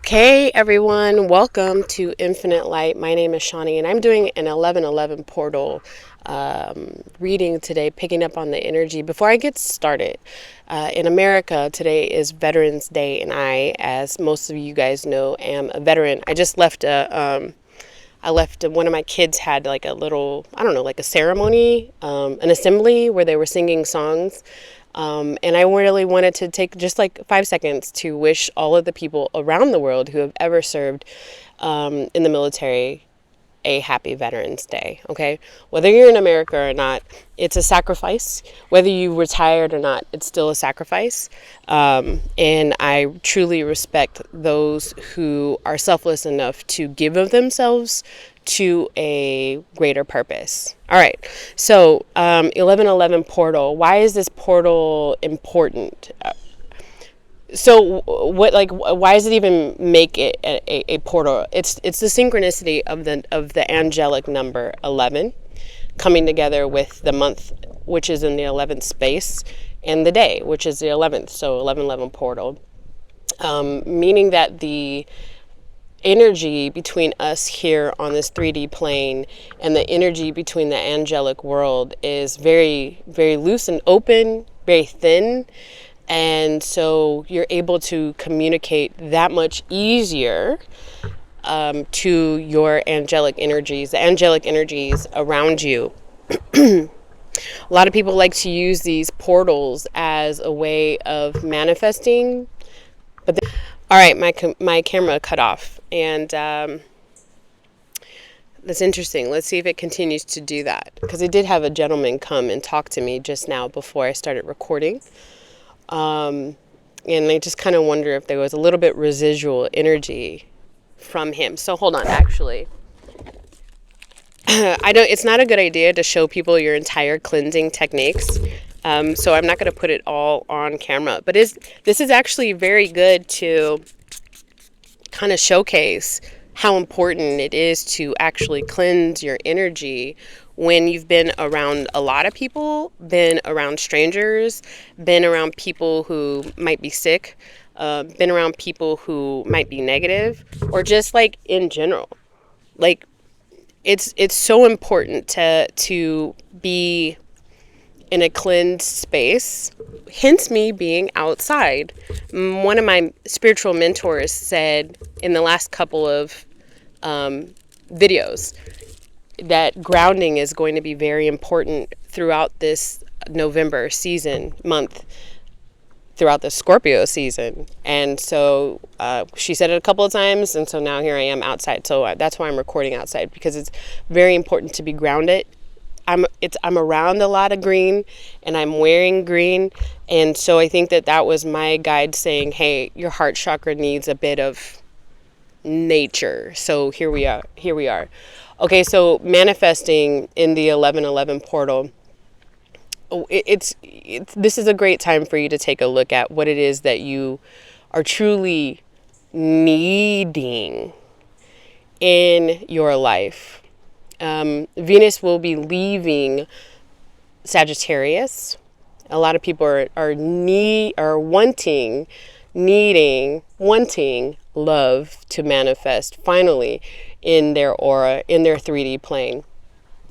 Okay, everyone, welcome to Infinite Light. My name is Shawnee, and I'm doing an 1111 portal reading today, picking up on the energy. Before I get started, in America, today is Veterans Day, and I, as most of you guys know, am a veteran. I just left one of my kids had like a little, I don't know, like a ceremony, an assembly where they were singing songs. And I really wanted to take just like 5 seconds to wish all of the people around the world who have ever served in the military a happy Veterans Day, okay? Whether you're in America or not, it's a sacrifice. Whether you retired or not, it's still a sacrifice. And I truly respect those who are selfless enough to give of themselves to a greater purpose. All right, so 1111 portal. Why is this portal important? So why does it even make it a portal? It's the synchronicity of the angelic number 11 coming together with the month, which is in the 11th space, and the day, which is the 11th. So 1111 portal, meaning that the energy between us here on this 3D plane and the energy between the angelic world is very, very loose and open, very thin. And so you're able to communicate that much easier to your angelic energies, the angelic energies around you. A lot of people like to use these portals as a way of manifesting. All right, my camera cut off, and that's interesting. Let's see if it continues to do that, because I did have a gentleman come and talk to me just now before I started recording. And I just kind of wonder if there was a little bit residual energy from him. So hold on, actually. It's not a good idea to show people your entire cleansing techniques. So I'm not going to put it all on camera, but this is actually very good to kind of showcase how important it is to actually cleanse your energy when you've been around a lot of people, been around strangers, been around people who might be sick, been around people who might be negative, or just like in general. Like it's so important to be in a cleansed space, hence me being outside. One of my spiritual mentors said in the last couple of videos that grounding is going to be very important throughout this November month, throughout the Scorpio season. And so she said it a couple of times, and so now here I am outside. So that's why I'm recording outside, because it's very important to be grounded. I'm around a lot of green, and I'm wearing green, and so I think that was my guide saying, hey, your heart chakra needs a bit of nature. So here we are. Okay, so manifesting in the 1111 portal. This is a great time for you to take a look at what it is that you are truly needing in your life. Venus will be leaving Sagittarius. A lot of people are wanting love to manifest finally in their aura, in their 3D plane.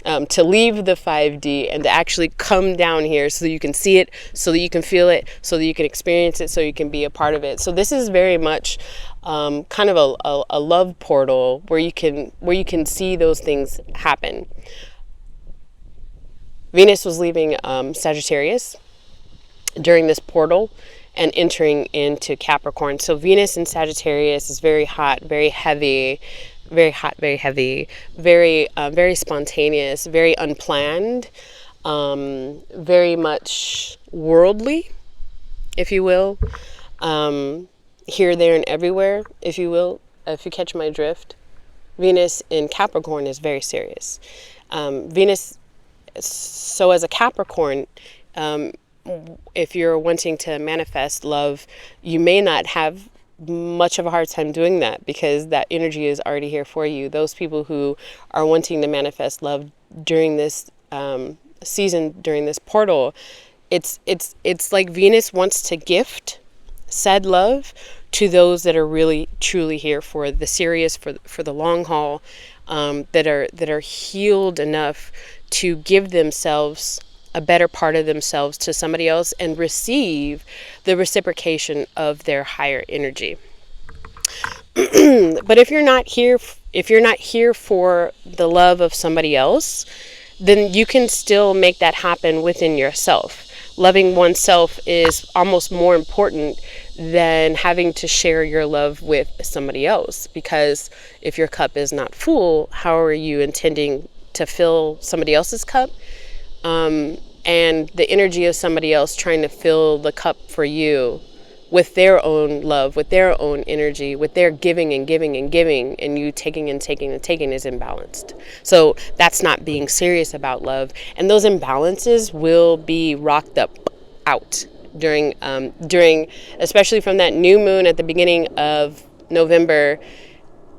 To leave the 5D and to actually come down here so that you can see it, so that you can feel it, so that you can experience it, so you can be a part of it. So this is very much kind of a love portal where you can see those things happen. Venus was leaving Sagittarius during this portal and entering into Capricorn. So Venus in Sagittarius is very hot, very heavy, very spontaneous, very unplanned, very much worldly, if you will, here, there, and everywhere, if you will, if you catch my drift. Venus in Capricorn is very serious. Venus, so as a Capricorn, if you're wanting to manifest love, you may not have much of a hard time doing that, because that energy is already here for you. Those people who are wanting to manifest love during this season, during this portal, it's like Venus wants to gift said love to those that are really truly here for the serious, for the long haul, that are healed enough to give themselves a better part of themselves to somebody else and receive the reciprocation of their higher energy. But if you're not here for the love of somebody else, then you can still make that happen within yourself. Loving oneself is almost more important than having to share your love with somebody else, because if your cup is not full, how are you intending to fill somebody else's cup? And the energy of somebody else trying to fill the cup for you with their own love, with their own energy, with their giving and giving and giving, and you taking and taking and taking is imbalanced. So that's not being serious about love. And those imbalances will be rocked up out during especially from that new moon at the beginning of November,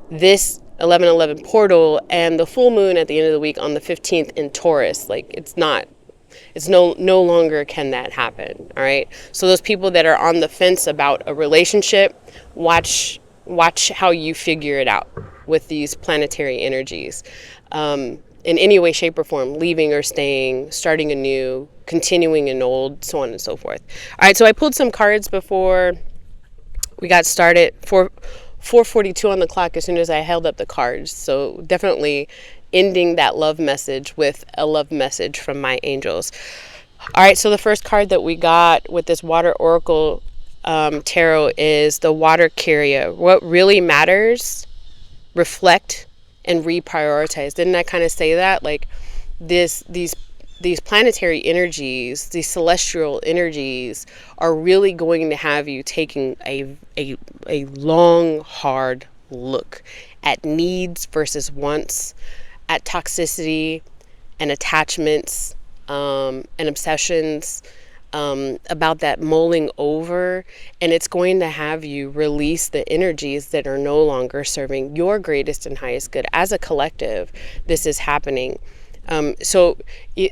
this 11/11 portal, and the full moon at the end of the week on the 15th in Taurus. Like, it's no longer can that happen. All right. So those people that are on the fence about a relationship, watch how you figure it out with these planetary energies, in any way, shape, or form, leaving or staying, starting anew, continuing an old, so on and so forth. All right. So I pulled some cards before we got started. 4:42 on the clock as soon as I held up the cards. So definitely ending that love message with a love message from my angels. All right, so the first card that we got with this Water Oracle tarot is the Water Carrier. What really matters, reflect and reprioritize. Didn't I kind of say that? Like these planetary energies, these celestial energies are really going to have you taking a long, hard look at needs versus wants, at toxicity and attachments, and obsessions, about that mulling over. And it's going to have you release the energies that are no longer serving your greatest and highest good. As a collective, this is happening. So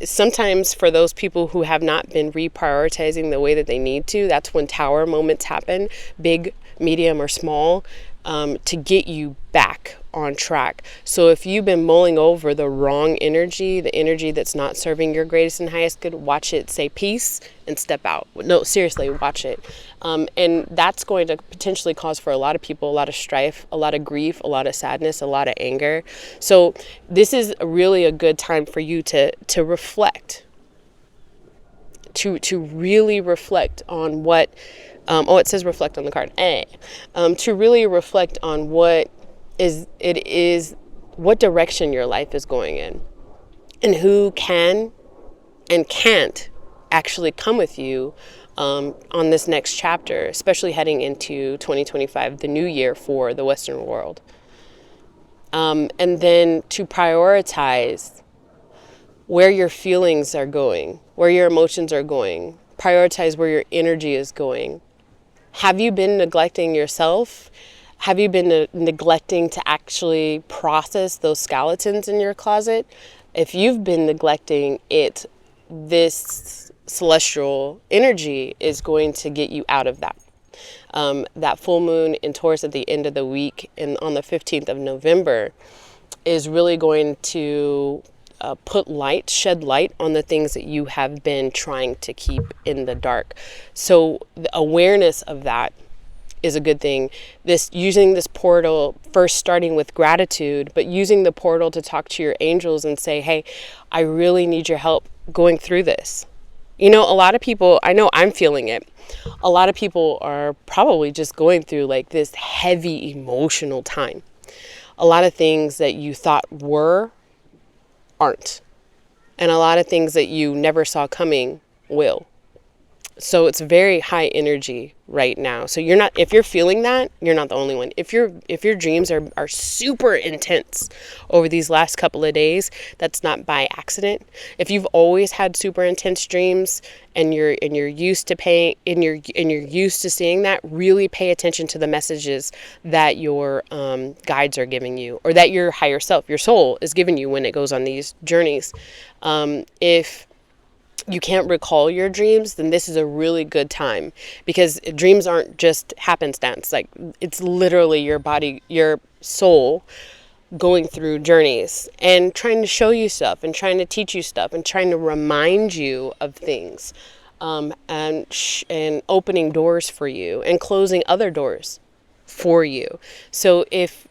sometimes for those people who have not been reprioritizing the way that they need to, that's when tower moments happen, big, medium, or small, to get you back on track. So if you've been mulling over the wrong energy, the energy that's not serving your greatest and highest good, watch it say peace and step out. No, seriously, watch it. And that's going to potentially cause for a lot of people a lot of strife, a lot of grief, a lot of sadness, a lot of anger. So this is really a good time for you to reflect, to really reflect on what, it says reflect on the card, to really reflect on what what direction your life is going in, and who can and can't actually come with you on this next chapter, especially heading into 2025, the new year for the Western world. And then to prioritize where your feelings are going, where your emotions are going, prioritize where your energy is going. Have you been neglecting yourself? Have you been neglecting to actually process those skeletons in your closet? If you've been neglecting it, this celestial energy is going to get you out of that. That full moon in Taurus at the end of the week and on the 15th of November is really going to shed light on the things that you have been trying to keep in the dark. So the awareness of that is a good thing. Using this portal, first starting with gratitude, but using the portal to talk to your angels and say, hey, I really need your help going through this. You know, a lot of people, I know I'm feeling it. A lot of people are probably just going through like this heavy emotional time. A lot of things that you thought aren't. And a lot of things that you never saw coming will. So it's very high energy right now. So if you're feeling that, you're not the only one. If your dreams are super intense over these last couple of days, that's not by accident. If you've always had super intense dreams and you're used to you're used to seeing that, really pay attention to the messages that your guides are giving you, or that your higher self, your soul, is giving you when it goes on these journeys. you can't recall your dreams, then this is a really good time, because dreams aren't just happenstance. Like, it's literally your body, your soul going through journeys and trying to show you stuff and trying to teach you stuff and trying to remind you of things, and opening doors for you and closing other doors for you. So if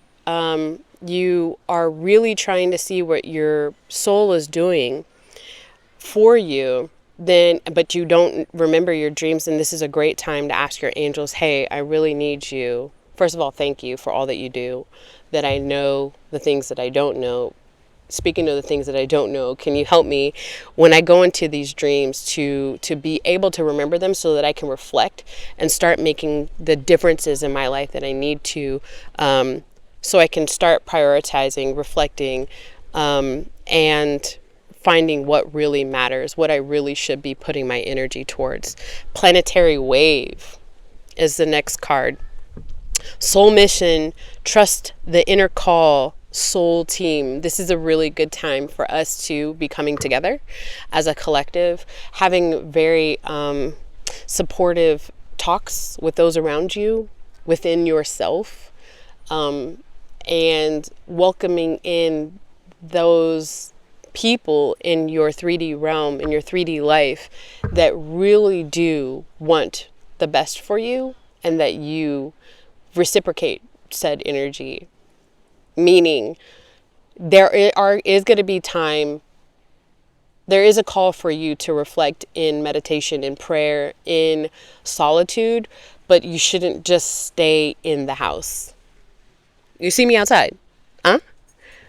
you are really trying to see what your soul is doing for you, then, but you don't remember your dreams, then this is a great time to ask your angels, hey, I really need you. First of all, thank you for all that you do, that I know the things that I don't know. Speaking of the things that I don't know, can you help me when I go into these dreams to be able to remember them, so that I can reflect and start making the differences in my life that I need to, so I can start prioritizing, reflecting, and finding what really matters, what I really should be putting my energy towards. Planetary Wave is the next card. Soul mission, trust the inner call, soul team. This is a really good time for us to be coming together as a collective, having very supportive talks with those around you, within yourself, and welcoming in those people in your 3D realm, in your 3D life, that really do want the best for you, and that you reciprocate said energy. Meaning, there is going to be time, there is a call for you to reflect in meditation, in prayer, in solitude, but you shouldn't just stay in the house. You see me outside, huh?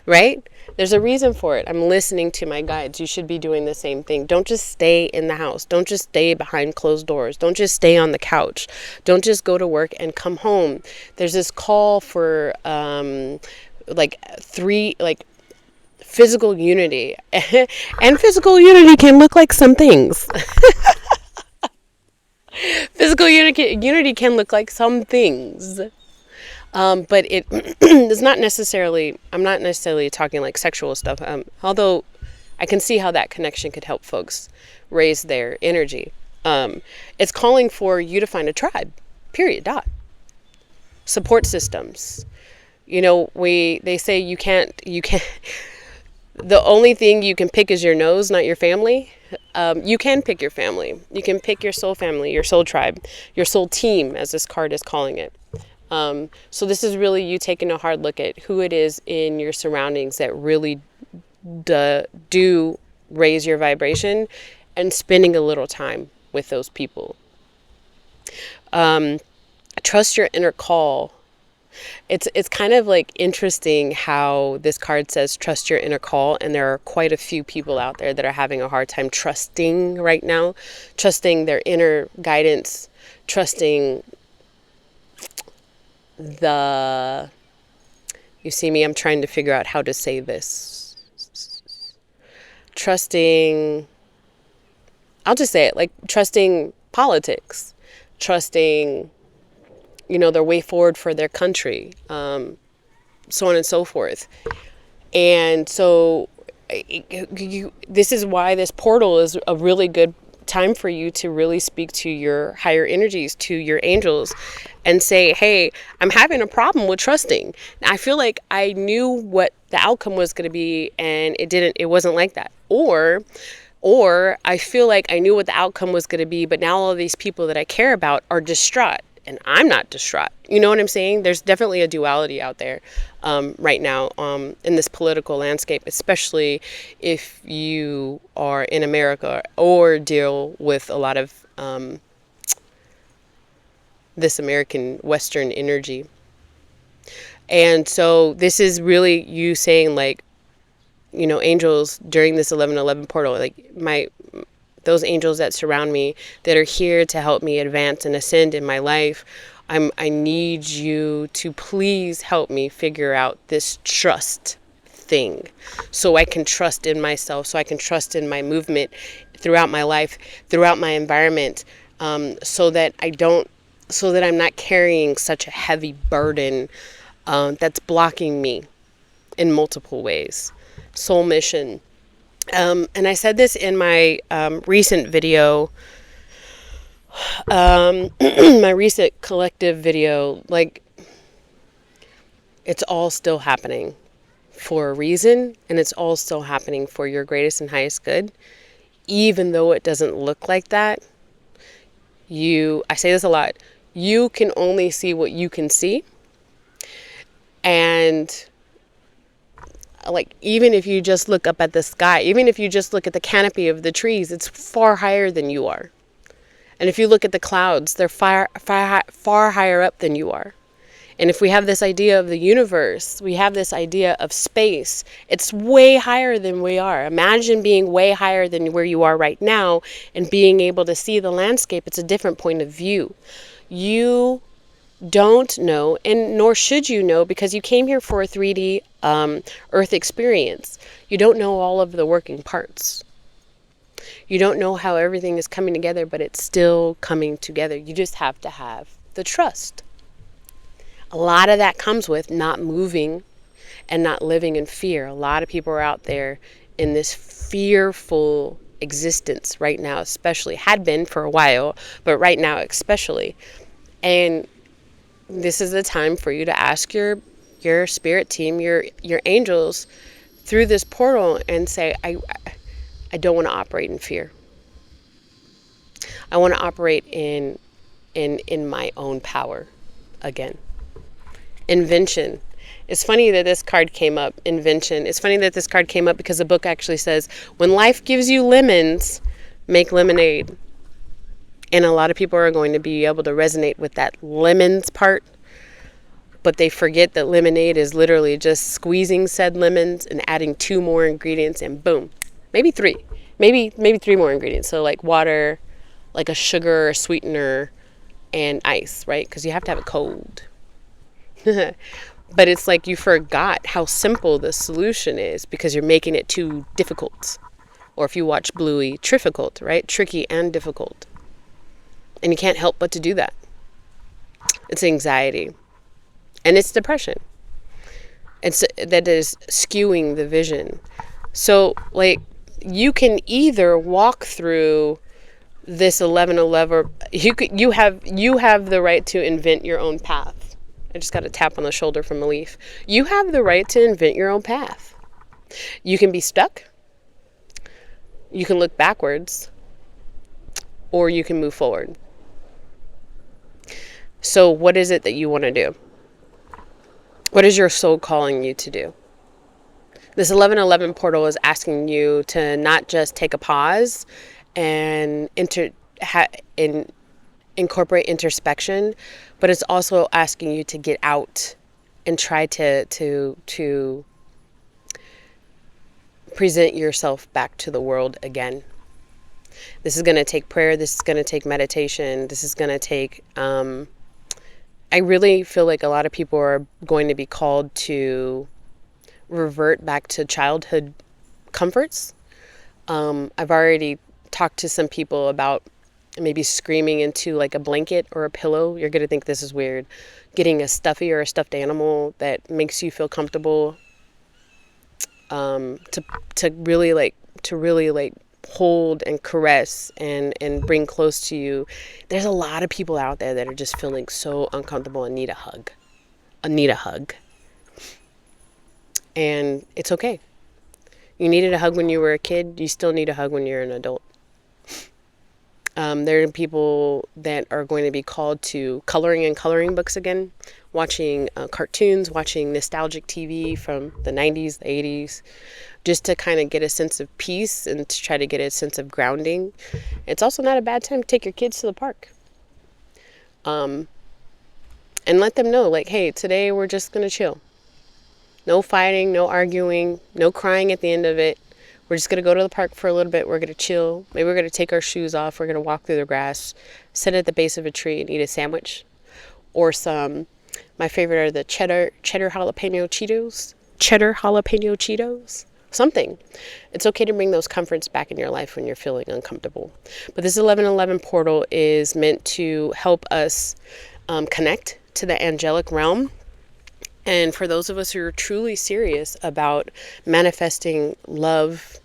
Right? There's a reason for it. I'm listening to my guides. You should be doing the same thing. Don't just stay in the house. Don't just stay behind closed doors. Don't just stay on the couch. Don't just go to work and come home. There's this call for physical unity. And physical unity can look like some things. Physical unity can look like some things. But it is not necessarily, I'm not necessarily talking like sexual stuff, although I can see how that connection could help folks raise their energy. It's calling for you to find a tribe, period, dot. Support systems. You know, they say you can't, the only thing you can pick is your nose, not your family. You can pick your family. You can pick your soul family, your soul tribe, your soul team, as this card is calling it. So this is really you taking a hard look at who it is in your surroundings that really do raise your vibration, and spending a little time with those people. Trust your inner call. It's kind of like interesting how this card says trust your inner call, and there are quite a few people out there that are having a hard time trusting right now, trusting their inner guidance, trusting you see me, I'm trying to figure out how to say this. Trusting, I'll just say it, like trusting politics, trusting, their way forward for their country, so on and so forth. And so this is why this portal is a really good time for you to really speak to your higher energies, to your angels, and say, hey, I'm having a problem with trusting. I feel like I knew what the outcome was going to be, and it wasn't like that. Or I feel like I knew what the outcome was going to be, but now all of these people that I care about are distraught, and I'm not distraught. You know what I'm saying? There's definitely a duality out there right now in this political landscape, especially if you are in America or deal with a lot of this American Western energy. And so this is really you saying, like, angels during this 1111 portal, like those angels that surround me, that are here to help me advance and ascend in my life, I need you to please help me figure out this trust thing, so I can trust in myself, so I can trust in my movement throughout my life, throughout my environment, so that I'm not carrying such a heavy burden that's blocking me in multiple ways. Soul mission. And I said this in my recent video, my recent collective video, like, it's all still happening for a reason, and it's all still happening for your greatest and highest good, even though it doesn't look like that. I say this a lot, you can only see what you can see. And like, even if you just look up at the sky, even if you just look at the canopy of the trees, it's far higher than you are. And if you look at the clouds, they're far higher up than you are. And if we have this idea of the universe, we have this idea of space, it's way higher than we are. Imagine being way higher than where you are right now and being able to see the landscape. It's a different point of view. You don't know, and nor should you know, because you came here for a 3D Earth experience. You don't know all of the working parts. You don't know how everything is coming together, but it's still coming together. You just have to have the trust. A lot of that comes with not moving and not living in fear. A lot of people are out there in this fearful existence right now, especially, had been for a while, but right now especially. And this is the time for you to ask your spirit team, your angels, through this portal, and say, I don't want to operate in fear. I want to operate in my own power again. Invention. It's funny that this card came up, invention. It's funny that this card came up because the book actually says, when life gives you lemons, make lemonade. And a lot of people are going to be able to resonate with that lemons part, but they forget that lemonade is literally just squeezing said lemons and adding 2 more ingredients, and boom, maybe 3, maybe 3 more ingredients. So like water, like a sugar, a sweetener, and ice, right? Because you have to have it cold. But it's like you forgot how simple the solution is because you're making it too difficult. Or if you watch Bluey, difficult, right? Tricky and difficult. And you can't help but to do that. It's anxiety. And it's depression. That is skewing the vision. So, like, you can either walk through this 1111. You have the right to invent your own path. I just got a tap on the shoulder from a leaf. You have the right to invent your own path. You can be stuck. You can look backwards. Or you can move forward. So what is it that you want to do? What is your soul calling you to do? This 1111 portal is asking you to not just take a pause and incorporate introspection, but it's also asking you to get out and try to present yourself back to the world again. This is going to take prayer. This is going to take meditation. This is going to take, I really feel like a lot of people are going to be called to revert back to childhood comforts. I've already talked to some people about maybe screaming into like a blanket or a pillow. You're going to think this is weird. Getting a stuffy or a stuffed animal that makes you feel comfortable, to really hold and caress and bring close to you. There's a lot of people out there that are just feeling so uncomfortable and need a hug. And it's okay. You needed a hug when you were a kid. You still need a hug when you're an adult. There are people that are going to be called to coloring books again, watching cartoons, watching nostalgic TV from the 90s, the 80s, just to kind of get a sense of peace and to try to get a sense of grounding. It's also not a bad time to take your kids to the park. And let them know, like, hey, today we're just going to chill. No fighting, no arguing, no crying at the end of it. We're just going to go to the park for a little bit. We're going to chill. Maybe we're going to take our shoes off. We're going to walk through the grass, sit at the base of a tree and eat a sandwich. Or my favorite are the cheddar jalapeno Cheetos. Cheddar jalapeno Cheetos. Something. It's okay to bring those comforts back in your life when you're feeling uncomfortable. But this 1111 portal is meant to help us connect to the angelic realm. And for those of us who are truly serious about manifesting love,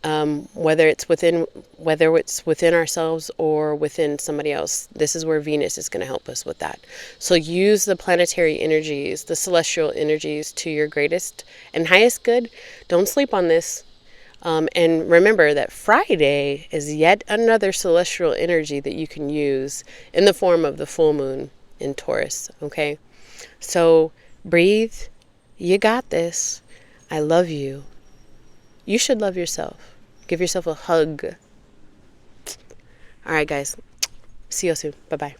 whether it's within ourselves or within somebody else. This is where Venus is going to help us with that. So use the planetary energies, the celestial energies, to your greatest and highest good. Don't sleep on this. And remember that Friday is yet another celestial energy that you can use in the form of the full moon in Taurus. Okay, so breathe. You got this. I love you. You should love yourself. Give yourself a hug. All right, guys. See you soon. Bye-bye.